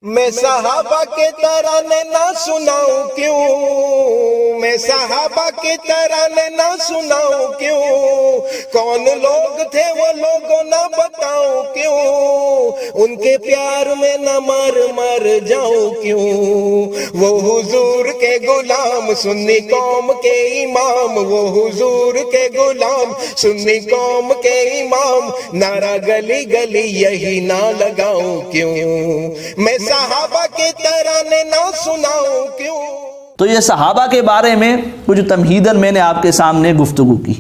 میں صحابہ کے ترانے نہ سناؤں کیوں، میں صحابہ کے ترانے نہ سناؤں کیوں، کون لوگ تھے وہ لوگوں نہ بتاؤں کیوں، ان کے پیار میں نہ مر جاؤں کیوں، وہ حضور کے غلام سنی قوم کے امام، وہ حضور کے غلام سنی قوم کے امام، نعرہ گلی گلی یہی نہ لگاؤں کیوں، میں صحابہ کے ترانے نہ سناؤں کیوں۔ تو یہ صحابہ کے بارے میں کچھ تمہیداً میں نے آپ کے سامنے گفتگو کی،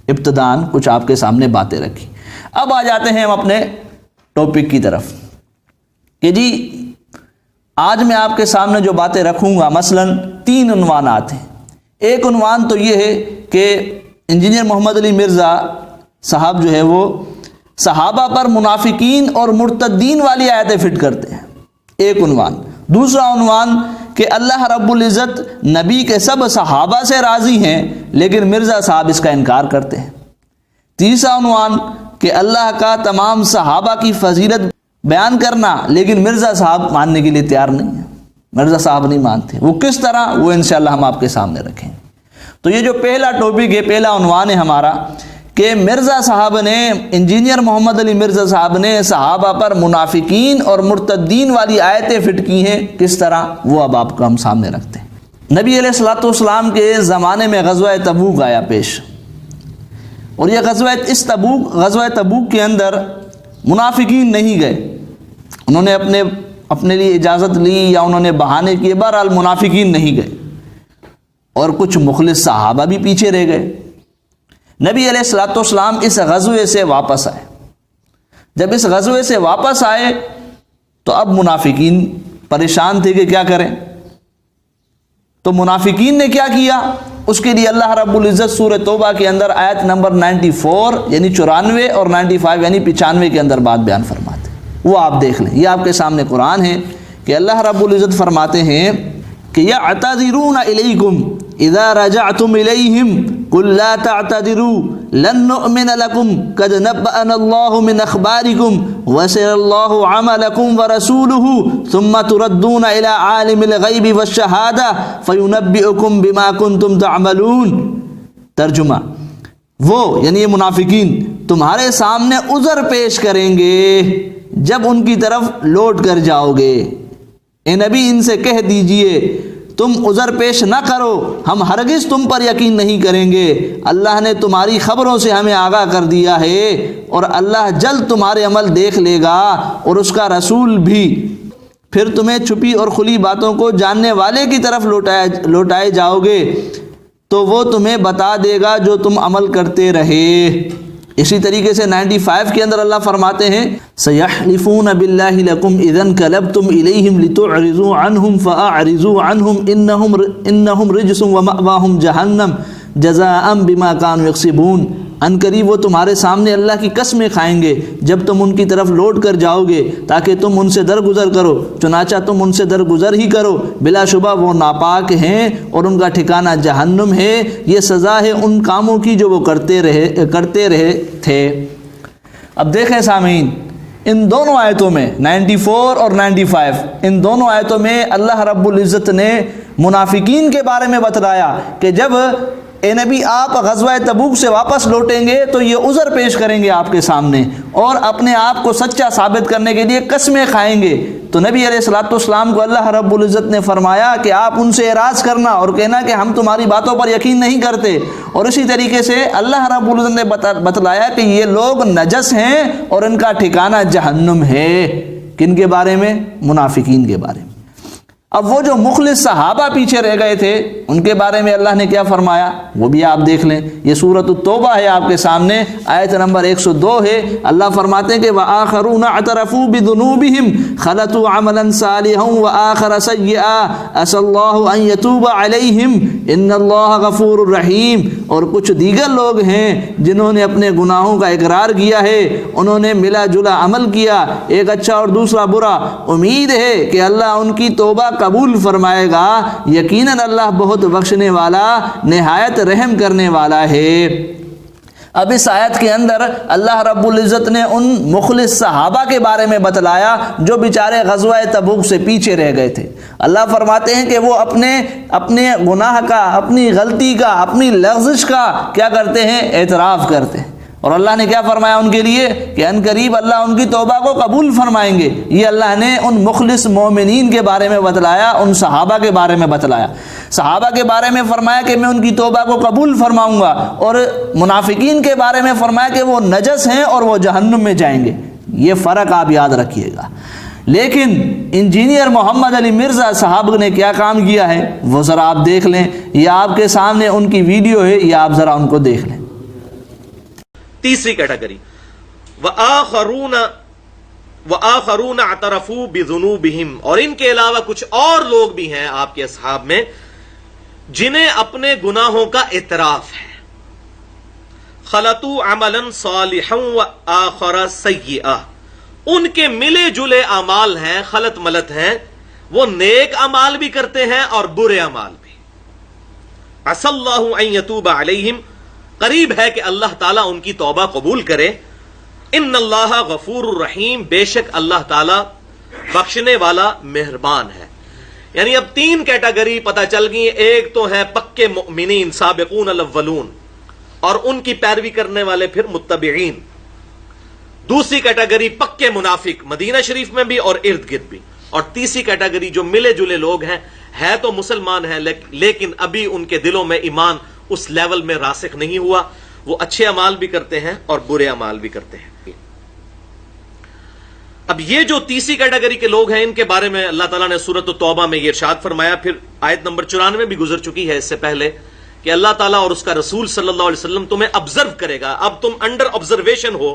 ابتداً کچھ آپ کے سامنے باتیں رکھی۔ اب آ جاتے ہیں ہم اپنے ٹاپک کی طرف کہ جی آج میں آپ کے سامنے جو باتیں رکھوں گا مثلاً 3 عنوانات ہیں۔ ایک عنوان تو یہ ہے کہ انجینئر محمد علی مرزا صاحب جو ہے وہ صحابہ پر منافقین اور مرتدین والی آیتیں فٹ کرتے ہیں، ایک عنوان۔ دوسرا عنوان کہ اللہ رب العزت نبی کے سب صحابہ سے راضی ہیں لیکن مرزا صاحب اس کا انکار کرتے ہیں۔ تیسرا عنوان کہ اللہ کا تمام صحابہ کی فضیلت بیان کرنا لیکن مرزا صاحب ماننے کے لیے تیار نہیں ہیں، مرزا صاحب نہیں مانتے۔ وہ کس طرح، وہ انشاءاللہ ہم آپ کے سامنے رکھیں۔ تو یہ جو پہلا ٹاپک ہے، پہلا عنوان ہے ہمارا کہ مرزا صاحب نے، انجینئر محمد علی مرزا صاحب نے صحابہ پر منافقین اور مرتدین والی آیتیں فٹ کی ہیں، کس طرح، وہ اب آپ کو ہم سامنے رکھتے ہیں۔ نبی علیہ الصلوۃ والسلام کے زمانے میں غزوہ تبوک آیا پیش، اور یہ غزوہ تبوک کے اندر منافقین نہیں گئے، انہوں نے اپنے لیے اجازت لی یا انہوں نے بہانے کیے، بہرحال منافقین نہیں گئے، اور کچھ مخلص صحابہ بھی پیچھے رہ گئے۔ نبی علیہ الصلوۃ والسلام اس غزوے سے واپس آئے۔ جب اس غزوے سے واپس آئے تو اب منافقین پریشان تھے کہ کیا کریں۔ تو منافقین نے کیا کیا، اس کے لیے اللہ رب العزت سورہ توبہ کے اندر آیت نمبر 94 یعنی 94 اور 95 یعنی 95 کے اندر بات بیان فرماتے ہیں، وہ آپ دیکھ لیں۔ یہ آپ کے سامنے قرآن ہے کہ اللہ رب العزت فرماتے ہیں کہ یعتذرون الیکم اذا رجعتم الیہم قل لا تعتذروا لن نؤمن لکم قد نبأنا اللہ من اخبارکم وسر اللہ عملکم ورسولہ ثم تردون الى عالم الغیب والشہادہ فینبئکم بما کنتم تعملون۔ ترجمہ، وہ یعنی یہ منافقین تمہارے سامنے عذر پیش کریں گے جب ان کی طرف لوٹ کر جاؤ گے۔ اے نبی ان سے کہہ دیجئے تم عذر پیش نہ کرو، ہم ہرگز تم پر یقین نہیں کریں گے، اللہ نے تمہاری خبروں سے ہمیں آگاہ کر دیا ہے، اور اللہ جلد تمہارے عمل دیکھ لے گا اور اس کا رسول بھی، پھر تمہیں چھپی اور کھلی باتوں کو جاننے والے کی طرف لوٹائے جاؤ گے تو وہ تمہیں بتا دے گا جو تم عمل کرتے رہے۔ اسی طریقے سے 95 کے اندر اللہ فرماتے ہیں سَيَحْلِفُونَ بِاللَّهِ لَكُمْ إِذَا انْقَلَبْتُمْ إِلَيْهِمْ لِتُعْرِضُوا عَنْهُمْ فَأَعْرِضُوا عَنْهُمْ إِنَّهُمْ رِجْسٌ وَمَأْوَاهُمْ جَهَنَّمُ جَزَاءً بِمَا كَانُوا يَكْسِبُونَ۔ ان قریب وہ تمہارے سامنے اللہ کی قسمیں کھائیں گے جب تم ان کی طرف لوٹ کر جاؤ گے تاکہ تم ان سے درگزر کرو، چنانچہ تم ان سے درگزر ہی کرو، بلا شبہ وہ ناپاک ہیں اور ان کا ٹھکانہ جہنم ہے، یہ سزا ہے ان کاموں کی جو وہ کرتے رہے تھے۔ اب دیکھیں سامعین، ان دونوں آیتوں میں 94 اور 95 ان دونوں آیتوں میں اللہ رب العزت نے منافقین کے بارے میں بتلایا کہ جب اے نبی آپ غزوہ تبوک سے واپس لوٹیں گے تو یہ عذر پیش کریں گے آپ کے سامنے اور اپنے آپ کو سچا ثابت کرنے کے لیے قسمیں کھائیں گے۔ تو نبی علیہ الصلوۃ والسلام کو اللہ رب العزت نے فرمایا کہ آپ ان سے اعراض کرنا اور کہنا کہ ہم تمہاری باتوں پر یقین نہیں کرتے، اور اسی طریقے سے اللہ رب العزت نے بتلایا کہ یہ لوگ نجس ہیں اور ان کا ٹھکانہ جہنم ہے۔ کن کے بارے میں؟ منافقین کے بارے میں۔ اب وہ جو مخلص صحابہ پیچھے رہ گئے تھے ان کے بارے میں اللہ نے کیا فرمایا وہ بھی آپ دیکھ لیں۔ یہ سورۃ التوبہ ہے آپ کے سامنے، آیت نمبر 102 ہے۔ اللہ فرماتے ہیں کہ وَآخَرُونَ اعْتَرَفُوا بِذُنُوبِهِمْ خَلَطُوا عَمَلًا صَالِحًا وَآخَرَ سَيِّئًا عَسَى اللَّهُ أَن يَتُوبَ عَلَيْهِمْ إِنَّ اللَّهَ غَفُورٌ رَحِيمٌ۔ اور کچھ دیگر لوگ ہیں جنہوں نے اپنے گناہوں کا اقرار کیا ہے، انہوں نے ملا جلا عمل کیا، ایک اچھا اور دوسرا برا، امید ہے کہ اللہ ان کی توبہ قبول فرمائے گا، یقیناً اللہ بہت بخشنے والا نہایت رحم کرنے والا ہے۔ اب اس آیت کے اندر اللہ رب العزت نے ان مخلص صحابہ کے بارے میں بتلایا جو بیچارے غزوہ تبوک سے پیچھے رہ گئے تھے۔ اللہ فرماتے ہیں کہ وہ اپنے گناہ کا، اپنی غلطی کا، اپنی لغزش کا کیا کرتے ہیں؟ اعتراف کرتے ہیں۔ اور اللہ نے کیا فرمایا ان کے لیے کہ ان قریب اللہ ان کی توبہ کو قبول فرمائیں گے۔ یہ اللہ نے ان مخلص مومنین کے بارے میں بتلایا، ان صحابہ کے بارے میں بتلایا۔ صحابہ کے بارے میں فرمایا کہ میں ان کی توبہ کو قبول فرماؤں گا، اور منافقین کے بارے میں فرمایا کہ وہ نجس ہیں اور وہ جہنم میں جائیں گے۔ یہ فرق آپ یاد رکھیے گا۔ لیکن انجینئر محمد علی مرزا صاحب نے کیا کام کیا ہے وہ ذرا آپ دیکھ لیں۔ یہ آپ کے سامنے ان کی ویڈیو ہے، یہ آپ ذرا ان کو دیکھ لیں۔ تیسری کیٹیگری وآخرون اعترفوا بذنوبہم، اور ان کے علاوہ کچھ اور لوگ بھی ہیں آپ کے اصحاب میں جنہیں اپنے گناہوں کا اعتراف ہے۔ خلطوا عملا صالحا وآخر سیئا، ان کے ملے جلے اعمال ہیں، خلط ملت ہیں، وہ نیک اعمال بھی کرتے ہیں اور برے اعمال بھی۔ عسى اللہ ان یتوب علیہم، قریب ہے کہ اللہ تعالیٰ ان کی توبہ قبول کرے۔ ان اللہ غفور الرحیم، بے شک اللہ تعالیٰ بخشنے والا مہربان ہے۔ یعنی اب تین کیٹیگری پتہ چل گئی، ایک تو ہے پکے مؤمنین سابقون الاولون اور ان کی پیروی کرنے والے پھر متبعین، دوسری کیٹیگری پکے منافق مدینہ شریف میں بھی اور ارد گرد بھی، اور تیسری کیٹیگری جو ملے جلے لوگ ہیں، ہے تو مسلمان ہیں لیکن ابھی ان کے دلوں میں ایمان اس لیول میں راسخ نہیں ہوا، وہ اچھے اعمال بھی کرتے ہیں اور برے اعمال بھی کرتے ہیں۔ اب یہ جو تیسری کیٹیگری کے لوگ ہیں ان کے بارے میں اللہ تعالیٰ نے سورۃ التوبہ میں یہ ارشاد فرمایا، پھر آیت نمبر 94 بھی گزر چکی ہے اس سے پہلے، کہ اللہ تعالیٰ اور اس کا رسول صلی اللہ علیہ وسلم تمہیں آبزرو کرے گا، اب تم انڈر آبزرویشن ہو۔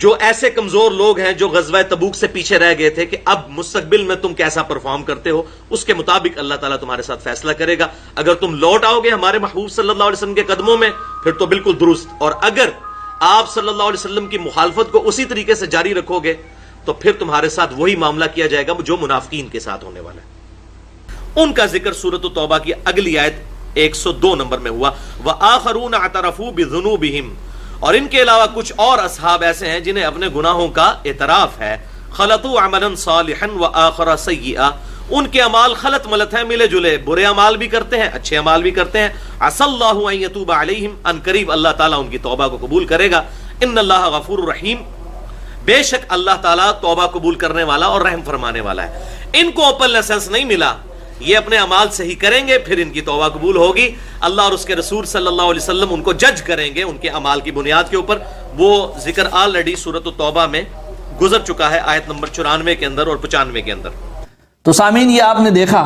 جو ایسے کمزور لوگ ہیں جو غزوہ تبوک سے پیچھے رہ گئے تھے، کہ اب مستقبل میں تم کیسا پرفارم کرتے ہو، اس کے مطابق اللہ تعالیٰ تمہارے ساتھ فیصلہ کرے گا۔ اگر تم لوٹ آؤ گے ہمارے محبوب صلی اللہ علیہ وسلم کے قدموں میں پھر تو بالکل درست، اور اگر آپ صلی اللہ علیہ وسلم کی مخالفت کو اسی طریقے سے جاری رکھو گے تو پھر تمہارے ساتھ وہی معاملہ کیا جائے گا جو منافقین کے ساتھ ہونے والا ہے۔ ان کا ذکر سورۃ التوبہ کی اگلی آیت 102 نمبر میں ہوا، وآخرون اعترفوا بذنوبہم، اور ان کے علاوہ کچھ اور اصحاب ایسے ہیں جنہیں اپنے گناہوں کا اعتراف ہے۔ خلطوا عملا صالحا وآخر سیئا، ان کے اعمال خلط ملت ہیں، ملے جلے، برے اعمال بھی کرتے ہیں، اچھے اعمال بھی کرتے ہیں۔ عسى اللہ ان یتوب علیہم، ان قریب اللہ تعالیٰ ان کی توبہ کو قبول کرے گا۔ ان اللہ غفور الرحیم، بے شک اللہ تعالیٰ توبہ قبول کرنے والا اور رحم فرمانے والا ہے۔ ان کو اوپن لائسنس نہیں ملا، یہ اپنے اعمال صحیح کریں گے پھر ان کی توبہ قبول ہوگی۔ اللہ اور اس کے رسول صلی اللہ علیہ وسلم ان کو جج کریں گے ان کے اعمال کی بنیاد کے اوپر۔ وہ ذکر آلریڈی سورۃ التوبہ میں گزر چکا ہے، آیت نمبر 94 کے اندر اور 95 کے اندر۔ تو سامعین یہ آپ نے دیکھا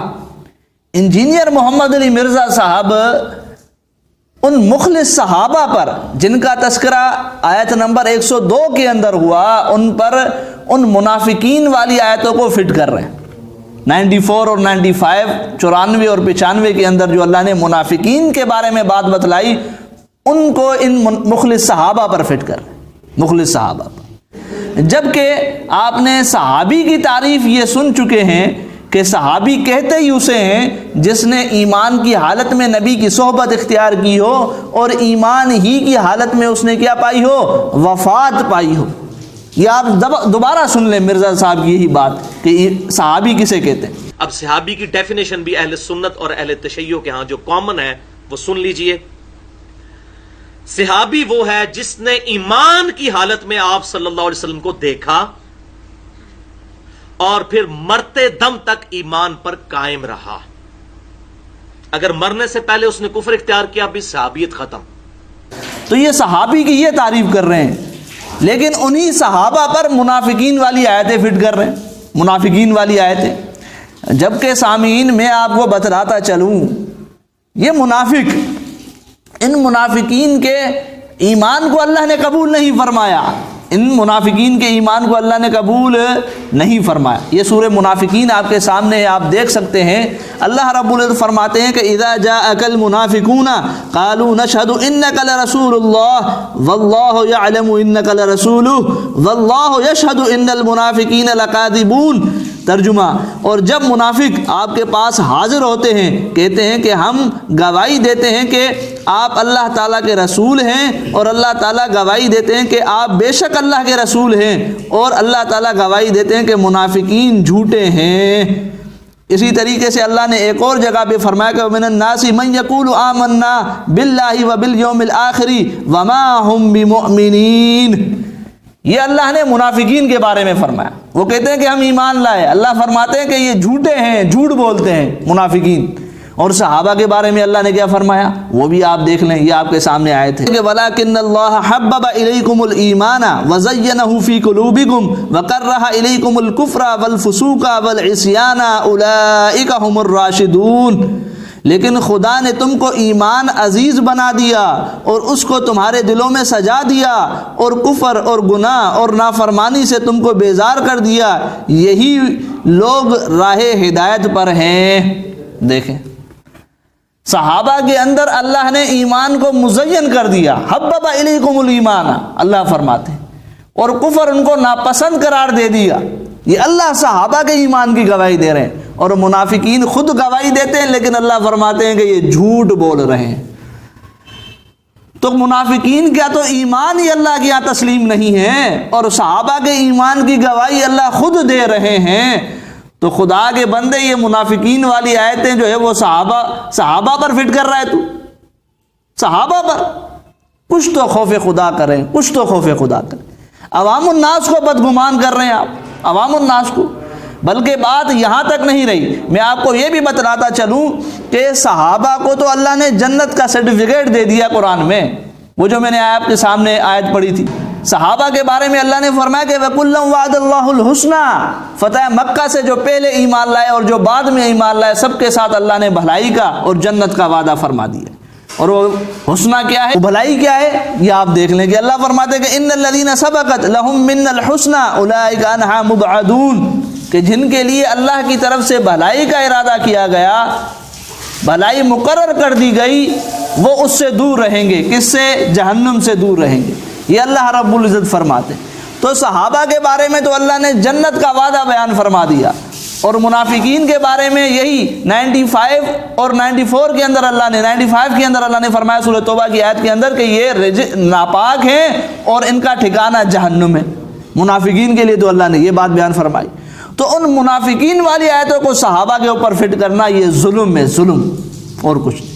انجینئر محمد علی مرزا صاحب ان مخلص صحابہ پر جن کا تذکرہ آیت نمبر 102 کے اندر ہوا، ان پر ان منافقین والی آیتوں کو فٹ کر رہے ہیں۔ 94 اور 95، 94 اور 95 کے اندر جو اللہ نے منافقین کے بارے میں بات بتلائی، ان کو ان مخلص صحابہ پر فٹ کر رہے ہیں، مخلص صحابہ پر۔ جبکہ آپ نے صحابی کی تعریف یہ سن چکے ہیں کہ صحابی کہتے ہی اسے ہیں جس نے ایمان کی حالت میں نبی کی صحبت اختیار کی ہو اور ایمان ہی کی حالت میں اس نے کیا پائی ہو؟ وفات پائی ہو۔ یہ آپ دوبارہ سن لیں مرزا صاحب کی یہی بات کہ صحابی کسے کہتے ہیں۔ اب صحابی کی ڈیفینیشن بھی اہل سنت اور اہل تشیع کے ہاں جو کامن ہے وہ سن لیجئے۔ صحابی وہ ہے جس نے ایمان کی حالت میں آپ صلی اللہ علیہ وسلم کو دیکھا اور پھر مرتے دم تک ایمان پر قائم رہا۔ اگر مرنے سے پہلے اس نے کفر اختیار کیا بھی صحابیت ختم۔ تو یہ صحابی کی یہ تعریف کر رہے ہیں، لیکن انہی صحابہ پر منافقین والی آیتیں فٹ کر رہے ہیں، منافقین والی آیتیں۔ جبکہ سامعین میں آپ کو بتلاتا چلوں، یہ منافق، ان منافقین کے ایمان کو اللہ نے قبول نہیں فرمایا، ان منافقین کے ایمان کو اللہ نے قبول نہیں فرمایا۔ یہ سورہ منافقین آپ کے سامنے ہے، آپ دیکھ سکتے ہیں۔ اللہ رب العزت فرماتے ہیں کہ اذا جاءك المنافقون قالوا نشهد انك لرسول الله والله يعلم انك لرسوله والله يشهد ان المنافقين لكاذبون۔ ترجمہ، اور جب منافق آپ کے پاس حاضر ہوتے ہیں کہتے ہیں کہ ہم گواہی دیتے ہیں کہ آپ اللہ تعالیٰ کے رسول ہیں، اور اللہ تعالیٰ گواہی دیتے ہیں کہ آپ بے شک اللہ کے رسول ہیں، اور اللہ تعالیٰ گواہی دیتے ہیں کہ منافقین جھوٹے ہیں۔ اسی طریقے سے اللہ نے ایک اور جگہ پہ فرمایا کہ وَمِنَ النَّاسِ مَن يَقُولُ آمَنَّا بِاللَّهِ وَبِالْيَوْمِ الْآخِرِ وَمَا هُمْ بِمُؤْمِنِينَ۔ یہ اللہ نے منافقین کے بارے میں فرمایا، وہ کہتے ہیں کہ ہم ایمان لائے، اللہ فرماتے ہیں کہ یہ جھوٹے ہیں، جھوٹ بولتے ہیں منافقین۔ اور صحابہ کے بارے میں اللہ نے کیا فرمایا وہ بھی آپ دیکھ لیں، یہ آپ کے سامنے آئے تھے کہ وَلَكِنَّ اللَّهَ حَبَّبَ إِلَيْكُمُ الْإِيمَانَ وَزَيَّنَهُ فِي قُلُوبِكُمْ وَكَرَّهَ إِلَيْكُمُ الْكُفْرَ وَالْفُسُوقَ وَالْعِصْيَانَ أُولَئِكَ هُمُ الرَّاشِدُونَ۔ لیکن خدا نے تم کو ایمان عزیز بنا دیا اور اس کو تمہارے دلوں میں سجا دیا، اور کفر اور گناہ اور نافرمانی سے تم کو بیزار کر دیا، یہی لوگ راہ ہدایت پر ہیں۔ دیکھیں صحابہ کے اندر اللہ نے ایمان کو مزین کر دیا، حبب الیکم الایمان اللہ فرماتے ہیں، اور کفر ان کو ناپسند قرار دے دیا۔ یہ اللہ صحابہ کے ایمان کی گواہی دے رہے ہیں، اور منافقین خود گواہی دیتے ہیں لیکن اللہ فرماتے ہیں کہ یہ جھوٹ بول رہے ہیں۔ تو منافقین کیا تو ایمان ہی اللہ کے یہاں تسلیم نہیں ہے، اور صحابہ کے ایمان کی گواہی اللہ خود دے رہے ہیں۔ تو خدا کے بندے یہ منافقین والی آیتیں جو ہے وہ صحابہ پر فٹ کر رہا ہے، تو صحابہ پر کچھ تو خوف خدا کریں، کچھ تو خوف خدا کریں۔ عوام الناس کو بدگمان کر رہے ہیں آپ، عوام الناس کو۔ بلکہ بات یہاں تک نہیں رہی، میں آپ کو یہ بھی بتلاتا چلوں کہ صحابہ کو تو اللہ نے جنت کا سرٹیفکیٹ دے دیا قرآن میں، وہ جو میں نے آپ کے سامنے آیت پڑھی تھی۔ صحابہ کے بارے میں اللہ نے فرمایا کہ وَكُلًّا وَعَدَ اللَّهُ الْحُسْنَى، فتح مکہ سے جو پہلے ایمان لائے اور جو بعد میں ایمان لائے سب کے ساتھ اللہ نے بھلائی کا اور جنت کا وعدہ فرما دیا۔ اور وہ حسنہ کیا ہے، وہ بھلائی کیا ہے، یہ آپ دیکھ لیں کہ اللہ فرماتے ہیں کہ إِنَّ الَّذِينَ سَبَقَتْ لَهُم مِّنَّ الْحُسْنَى أُولَٰئِكَ عَنْهَا مُبْعَدُونَ، کہ جن کے لیے اللہ کی طرف سے بھلائی کا ارادہ کیا گیا، بھلائی مقرر کر دی گئی، وہ اس سے دور رہیں گے۔ کس سے؟ جہنم سے دور رہیں گے، یہ اللہ رب العزت فرماتے۔ تو صحابہ کے بارے میں تو اللہ نے جنت کا وعدہ بیان فرما دیا، اور منافقین کے بارے میں یہی 95 اور 94 کے اندر اللہ نے 95 کے اندر اللہ نے فرمایا سورہ توبہ کی آیت کے اندر کہ یہ ناپاک ہیں اور ان کا ٹھکانہ جہنم ہے۔ منافقین کے لیے تو اللہ نے یہ بات بیان فرمائی۔ تو ان منافقین والی آیتوں کو صحابہ کے اوپر فٹ کرنا یہ ظلم ہے، ظلم اور کچھ نہیں۔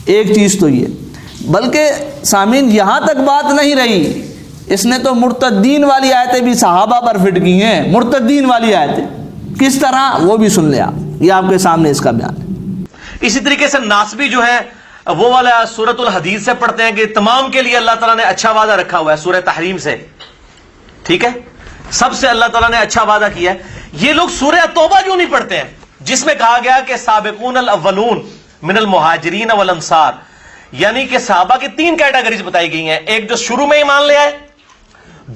ایک چیز تو یہ، بلکہ سامعین یہاں تک بات نہیں رہی، اس نے تو مرتدین والی آیتیں بھی صحابہ پر فٹ کی ہیں۔ مرتدین والی آیتیں کس طرح، وہ بھی سن لیں آپ، یہ آپ کے سامنے اس کا بیان ہے۔ اسی طریقے سے ناسبی جو ہے وہ والا سورۃ الحدید سے پڑھتے ہیں کہ تمام کے لیے اللہ تعالیٰ نے اچھا وعدہ رکھا ہوا ہے، سورہ تحریم سے، ٹھیک ہے، سب سے اللہ تعالیٰ نے اچھا وعدہ کیا ہے۔ یہ لوگ سورہ توبہ کیوں نہیں پڑھتے ہیں جس میں کہا گیا کہ سابقون الاولون من المہاجرین والانصار، یعنی کہ صحابہ کی 3 کیٹیگریز بتائی گئی ہیں، ایک جو شروع میں ایمان لے آئے،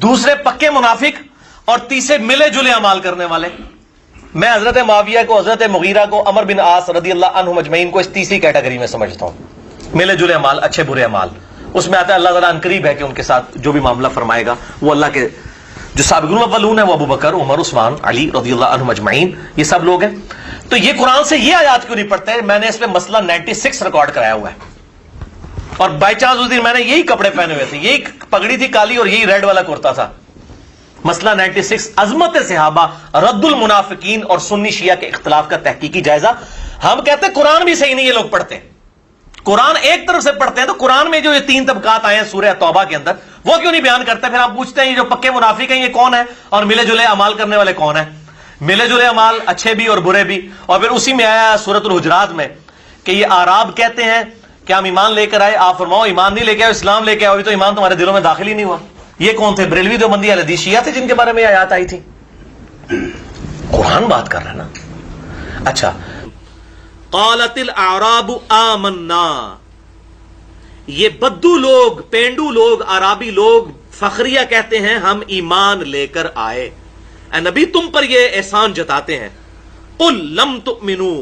دوسرے پکے منافق، اور تیسرے ملے جلے اعمال کرنے والے۔ میں حضرت معاویہ کو، حضرت مغیرہ کو، عمر بن عاص رضی اللہ عنہم اجمعین کو اس تیسری کیٹیگری میں سمجھتا ہوں، ملے جلے اعمال، اچھے برے اعمال۔ اس میں آتا ہے اللہ تعالیٰ عنقریب ہے کہ ان کے ساتھ جو بھی معاملہ فرمائے گا وہ اللہ کے جو سابقون الاولون ہیں وہ ابو بکر، عمر، عثمان، علی رضی اللہ عنہم اجمعین، یہ سب لوگ ہیں۔ تو یہ قرآن سے یہ آیات کیوں نہیں پڑھتے؟ میں نے اس پہ مسئلہ 96 ریکارڈ کرایا ہوا ہے، اور بائی چانس اس دن میں نے یہی کپڑے پہنے ہوئے تھے، یہی پگڑی تھی کالی اور یہی ریڈ والا کرتا تھا۔ مسئلہ 96 عظمت صحابہ، رد المنافقین اور سنی شیعہ کے اختلاف کا تحقیقی جائزہ۔ ہم کہتے ہیں قرآن بھی صحیح نہیں، یہ لوگ پڑھتے ہیں، قرآن ایک طرف سے پڑھتے ہیں، تو قرآن میں جو یہ 3 طبقات آئے ہیں سورہ توبہ کے اندر وہ کیوں نہیں بیان کرتے؟ پھر ہم پوچھتے ہیں یہ جو پکے منافق ہیں یہ کون ہے، اور ملے جلے اعمال کرنے والے کون ہیں؟ ملے جلے اعمال اچھے بھی اور برے بھی۔ اور پھر اسی میں آیا سورۃ الحجرات میں کہ یہ اعراب کہتے ہیں کہ ہم ایمان لے کر آئے، آپ فرماؤ ایمان نہیں لے کے آئے، اسلام لے کے آئے، تو ایمان تمہارے دلوں میں داخل ہی نہیں ہوا۔ یہ کون تھے؟ بریلوی دیوبندی اہل حدیث شیعہ تھے جن کے بارے میں آیات آئی تھی۔ قرآن بات کر رہا ہے نا۔ اچھا، قالت الاعراب آمنا، یہ بدو لوگ، پینڈو لوگ، عرابی لوگ فخریہ کہتے ہیں ہم ایمان لے کر آئے۔ اے نبی تم پر یہ احسان جتاتے ہیں۔ قل لم تؤمنو،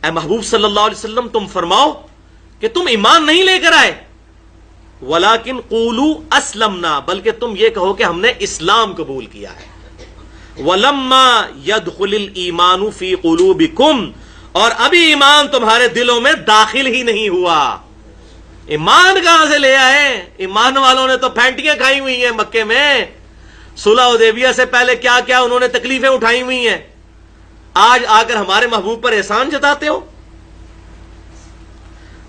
اے محبوب صلی اللہ علیہ وسلم تم فرماؤ کہ تم ایمان نہیں لے کر آئے، ولیکن قولوا اسلمنا، بلکہ تم یہ کہو کہ ہم نے اسلام قبول کیا ہے۔ وَلَمَّا يَدْخُلِ الْإِيمَانُ فِي قُلُوبِكُمْ، اور ابھی ایمان تمہارے دلوں میں داخل ہی نہیں ہوا۔ ایمان کہاں سے لے آئے؟ ایمان والوں نے تو پھینٹیاں کھائی ہوئی ہیں مکے میں، صلح حدیبیہ سے پہلے کیا کیا انہوں نے تکلیفیں اٹھائی ہوئی ہیں، آج آ کر ہمارے محبوب پر احسان جتاتے ہو۔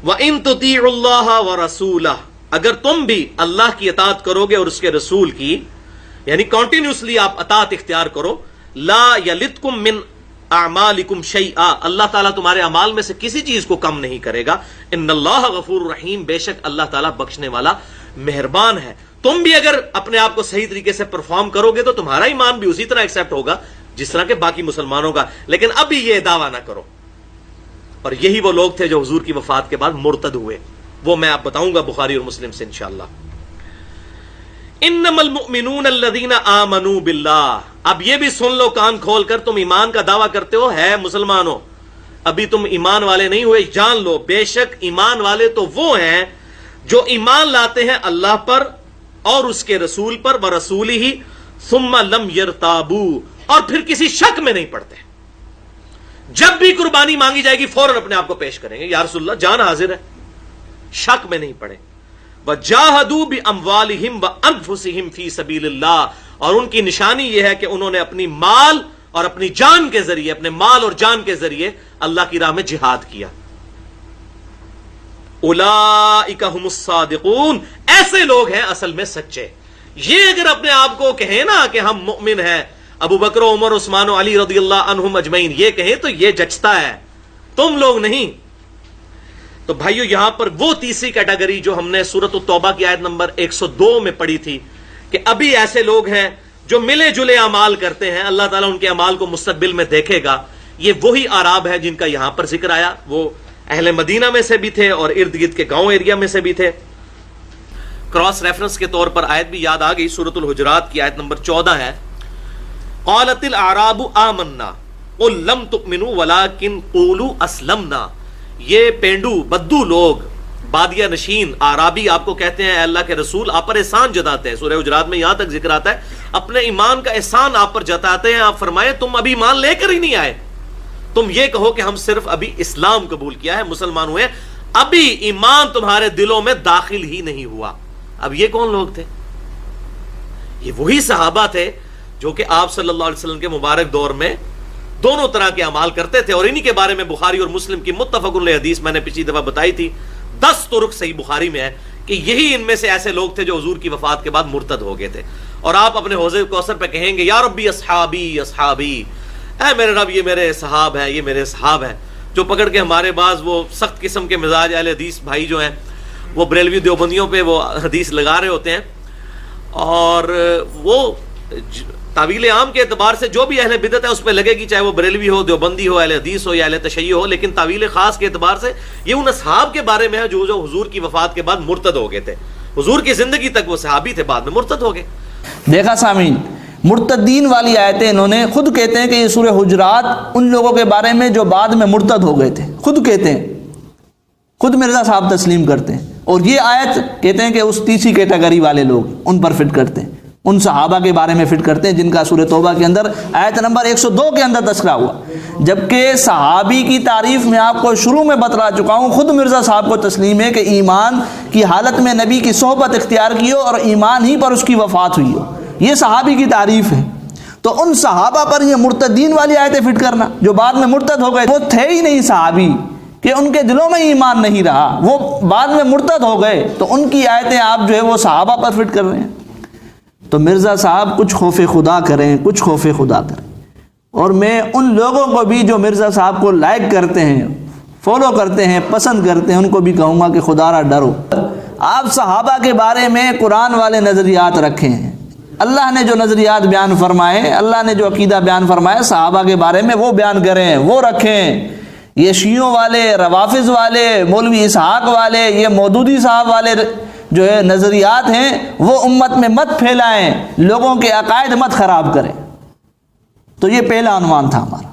وَإِن تُطِيعُوا اللَّهَ وَرَسُولَهُ، اگر تم بھی اللہ کی اطاعت کرو گے اور اس کے رسول کی، یعنی کنٹینیوسلی آپ اطاعت اختیار کرو، لا یلتکم من اعمالکم شیئا، اللہ تعالیٰ تمہارے اعمال میں سے کسی چیز کو کم نہیں کرے گا۔ ان اللہ غفور رحیم، بے شک اللہ تعالیٰ بخشنے والا مہربان ہے۔ تم بھی اگر اپنے آپ کو صحیح طریقے سے پرفارم کرو گے تو تمہارا ایمان بھی اسی طرح ایکسیپٹ ہوگا جس طرح کے باقی مسلمانوں کا، لیکن ابھی یہ دعویٰ نہ کرو۔ اور یہی وہ لوگ تھے جو حضور کی وفات کے بعد مرتد ہوئے، وہ میں آپ بتاؤں گا بخاری اور مسلم سے انشاءاللہ۔ انما المؤمنون الذین آمنوا باللہ، اب یہ بھی سن لو کان کھول کر، تم ایمان کا دعویٰ کرتے ہو، ہے مسلمانوں، ابھی تم ایمان والے نہیں ہوئے، جان لو بے شک ایمان والے تو وہ ہیں جو ایمان لاتے ہیں اللہ پر اور اس کے رسول پر، ورسولہ ثم لم یرتابوا، اور پھر کسی شک میں نہیں پڑتے، جب بھی قربانی مانگی جائے گی فوراً اپنے آپ کو پیش کریں گے، یا رسول اللہ جان حاضر ہے، شک میں نہیں پڑے۔ وَجَاهَدُوا بِأَمْوَالِهِمْ وَأَنفُسِهِمْ فِي سَبِيلِ اللَّهِ، اور ان کی نشانی یہ ہے کہ انہوں نے اپنی مال اور اپنی جان کے ذریعے، اپنے مال اور جان کے ذریعے اللہ کی راہ میں جہاد کیا۔ اولئک هم الصادقون، ایسے لوگ ہیں اصل میں سچے۔ یہ اگر اپنے آپ کو کہیں نا کہ ہم مؤمن ہیں، ابو بکر و عمر عثمان و علی رضی اللہ عنہم اجمعین یہ کہیں تو یہ جچتا ہے، تم لوگ نہیں۔ تو بھائیو یہاں پر وہ تیسری کیٹیگری جو ہم نے سورۃ التوبہ کی آیت نمبر 102 میں پڑھی تھی کہ ابھی ایسے لوگ ہیں جو ملے جلے اعمال کرتے ہیں، اللہ تعالیٰ ان کے اعمال کو مستقبل میں دیکھے گا، یہ وہی اعراب ہے جن کا یہاں پر ذکر آیا، وہ اہل مدینہ میں سے بھی تھے اور ارد گرد کے گاؤں ایریا میں سے بھی تھے۔ کراس ریفرنس کے طور پر آیت بھی یاد آ گئی، سورۃ الحجرات کی آیت نمبر 14 ہے، قالت الاعراب آمنا قل لم تؤمنوا ولکن قولوا اسلمنا۔ یہ پینڈو بدو لوگ، بادیہ نشین اعرابی آپ کو کہتے ہیں اے اللہ کے رسول آپ پر احسان جتاتے ہیں، سورہ حجرات میں یہاں تک ذکر آتا ہے اپنے ایمان کا احسان آپ پر جتاتے ہیں، آپ فرمائے تم ابھی ایمان لے کر ہی نہیں آئے، تم یہ کہو کہ ہم صرف ابھی اسلام قبول کیا ہے، مسلمان ہوئے، ابھی ایمان تمہارے دلوں میں داخل ہی نہیں ہوا۔ اب یہ کون لوگ تھے؟ یہ وہی صحابہ تھے جو کہ آپ صلی اللہ علیہ وسلم کے مبارک دور میں دونوں طرح کے اعمال کرتے تھے، اور انہی کے بارے میں بخاری اور مسلم کی متفق علیہ حدیث میں نے پچھلی دفعہ بتائی تھی، 10 طرق صحیح بخاری میں ہے کہ یہی ان میں سے ایسے لوگ تھے جو حضور کی وفات کے بعد مرتد ہو گئے تھے، اور آپ اپنے حوض کوثر پہ کہیں گے یا ربی اصحابی اصحابی، اے میرے رب یہ میرے صحاب ہیں، یہ میرے صحاب ہیں، جو پکڑ کے ہمارے بعض وہ سخت قسم کے مزاج اہل حدیث بھائی جو ہیں وہ بریلوی دیوبندیوں پہ وہ حدیث لگا رہے ہوتے ہیں، اور وہ تعویل عام کے اعتبار سے جو بھی اہل بدعت ہے اس پہ لگے گی، چاہے وہ بریلوی ہو، دیوبندی ہو، اہل حدیث ہو یا اہل تشیع ہو، لیکن تعویل خاص کے اعتبار سے یہ ان اصحاب کے بارے میں ہے جو حضور کی وفات کے بعد مرتد ہو گئے تھے، حضور کی زندگی تک وہ صحابی تھے، بعد میں مرتد ہو گئے۔ دیکھا سامعین، مرتدین والی آیتیں انہوں نے خود کہتے ہیں کہ یہ سورہ حجرات ان لوگوں کے بارے میں جو بعد میں مرتد ہو گئے تھے، خود کہتے ہیں، خود مرزا صاحب تسلیم کرتے ہیں، اور یہ آیت کہتے ہیں کہ اس تیسری کیٹیگری والے لوگ ان پر فٹ کرتے ہیں، ان صحابہ کے بارے میں فٹ کرتے ہیں جن کا سورہ توبہ کے اندر آیت نمبر 102 کے اندر تذکرہ ہوا، جبکہ صحابی کی تعریف میں آپ کو شروع میں بتلا چکا ہوں، خود مرزا صاحب کو تسلیم ہے کہ ایمان کی حالت میں نبی کی صحبت اختیار کی ہو اور ایمان ہی پر اس کی وفات ہوئی ہو، یہ صحابی کی تعریف ہے۔ تو ان صحابہ پر یہ مرتدین والی آیتیں فٹ کرنا جو بعد میں مرتد ہو گئے، وہ تھے ہی نہیں صحابی کہ ان کے دلوں میں ایمان نہیں رہا، وہ بعد میں مرتد ہو گئے، تو ان کی آیتیں آپ جو ہے وہ صحابہ پر فٹ کر رہے ہیں۔ تو مرزا صاحب کچھ خوف خدا کریں، کچھ خوف خدا کریں، اور میں ان لوگوں کو بھی جو مرزا صاحب کو لائک کرتے ہیں، فالو کرتے ہیں، پسند کرتے ہیں، ان کو بھی کہوں گا کہ خدا را ڈرو، آپ صحابہ کے بارے میں قرآن والے نظریات رکھیں ہیں، اللہ نے جو نظریات بیان فرمائے، اللہ نے جو عقیدہ بیان فرمایا صحابہ کے بارے میں وہ بیان کریں، وہ رکھیں۔ یہ شیعوں والے، روافظ والے، مولوی اسحاق والے، یہ مودودی صاحب والے جو ہے نظریات ہیں وہ امت میں مت پھیلائیں، لوگوں کے عقائد مت خراب کریں۔ تو یہ پہلا عنوان تھا ہمارا۔